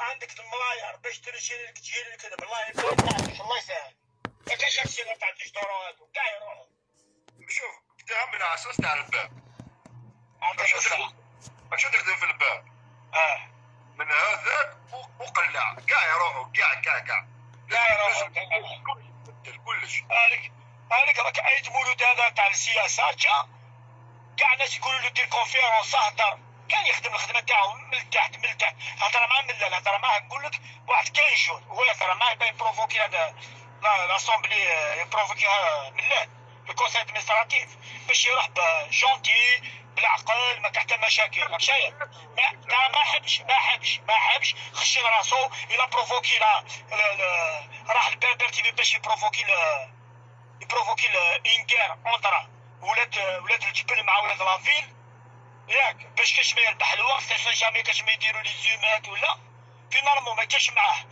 عندك الملاير باش تجي لك بالله يبارك الله يسهل. ما كاينش هادشي اللي تاع 10 دورو هادو كاع يروحوا. شوف تهم على اساس تاع الباب. باش تخدم في الباب. من هذاك وقلع كاع يروحوا كاع يروحوا كلش. هذيك راك عيد مولود هذا تاع السياسه كاع الناس يقولوا له دير كونفيرونس هضر. كان يخدم الخدمه تاعو من تحت هضر معاه من لا هضر معاه نقول لك واحد كينشون هو يهضر معاه يبان يبروفوكي هذا لاسومبلي يبروفوكيها من لا الكونسيل ادمينستراتيف باش يروح بجونتي بالعقل ما تحت مشاكل. راك شايف ما حبش خشن راسو الى بروفوكي راح البربر تي باش يبروفوكي الانكار اونطرا ولاد الجبل مع ولاد لافيل ياك باش كاش ما يربح الوقت جامي كاش ما يديروا لي زومات ولا في نورمال ما كاش معاه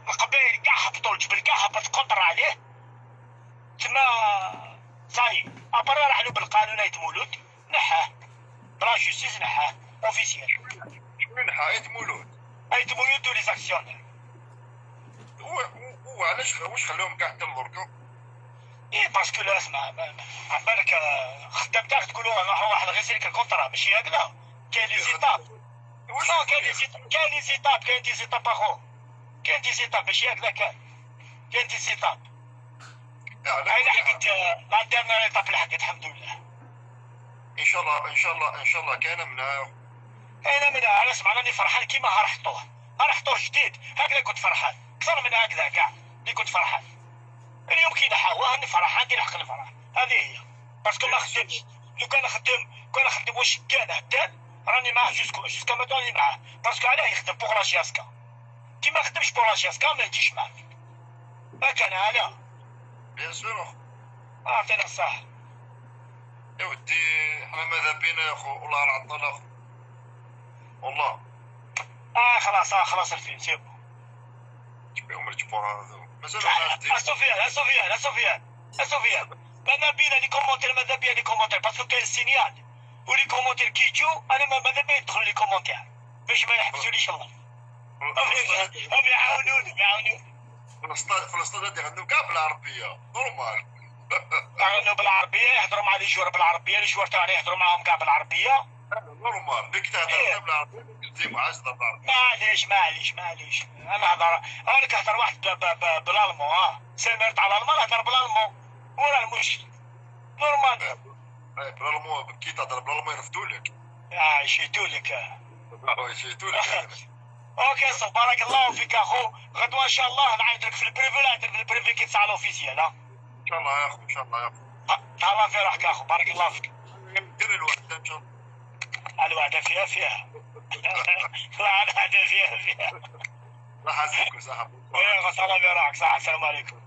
القبائل كاع هبطوا الجبل كاع هبط كونتر عليه تما صاي ابرا راح له بالقانون ايت مولود نحاه بلا جوستيس نحاه اوفيسيال. شكون نحاه ايت مولود ولي زاكسيونير هو علاش واش خلاهم كاع حتى دركا؟ ايه باسكو لا اسمع عن بالك خدام تاعك تقولوا راح واحد غير يسلك الكونترا ماشي هكذا. كاين لي زيتاب كاين دي زيتاب اخو كاين دي زيتاب ماشي هكذا كاين دي زيتاب. هاي لحقت لا دارنا ايطاب لحقت الحمد لله. ان شاء الله كاينه منها انا اسمع راني فرحان كيما رحطوه جديد هكذا كنت فرحان اكثر من هكذا كاع اللي كنت فرحان. اليوم كي نحاول راني فرحان كي نحق الفرح هذه هي باسكو ما خدمتش. لو كان نخدم واش كان هدان راني معاه جوسكا ماتون راني معاه باسكو علاه يخدم بوغ لا شياسكا كي ما خدمش بوغ لا شياسكا ما يجيش معاك هاك انا بيان سور عطينا الصح. يا ودي حنا ماذا بينا يا اخو والله العطل اخو والله خلاص الفيلم سيبو بهم الجبور هذا مازال سفيان ماذا بينا لي كومونتير باسكو كاين سينيال ولي كومونتير كي يجوا انا ماذا بيا يدخلوا لي كومونتير باش ما يحبسوليش الله. هم يعاونوني في الاستاذ هادي غنو كاع بالعربيه نورمال. غنو بالعربيه يهضروا مع لي جوار بالعربيه لي جوار تاعنا يهضروا معاهم كاع بالعربيه نورمال. بك تهضر بالعربيه ديما عايز تهضر بالعربيه. معليش انا انا كنهضر واحد بالالمون سمعت على الالمان هضر بالالمون ولا المشكل نورمال. بالالمون كي تهضر بالالمون يرفدوا لك. يشيتوا لك اوكي صح. بارك الله فيك اخو. غدوه ان شاء الله نعيط لك في البريفي كي تسعى الاوفيسيال. ان شاء الله يا اخو تهلا في روحك اخو بارك الله فيك. دير الوحده ان شاء الله. الوحده فيها لا الوحده فيها الله يحفظك صاحبي. صلاه بروحك صح. السلام عليكم.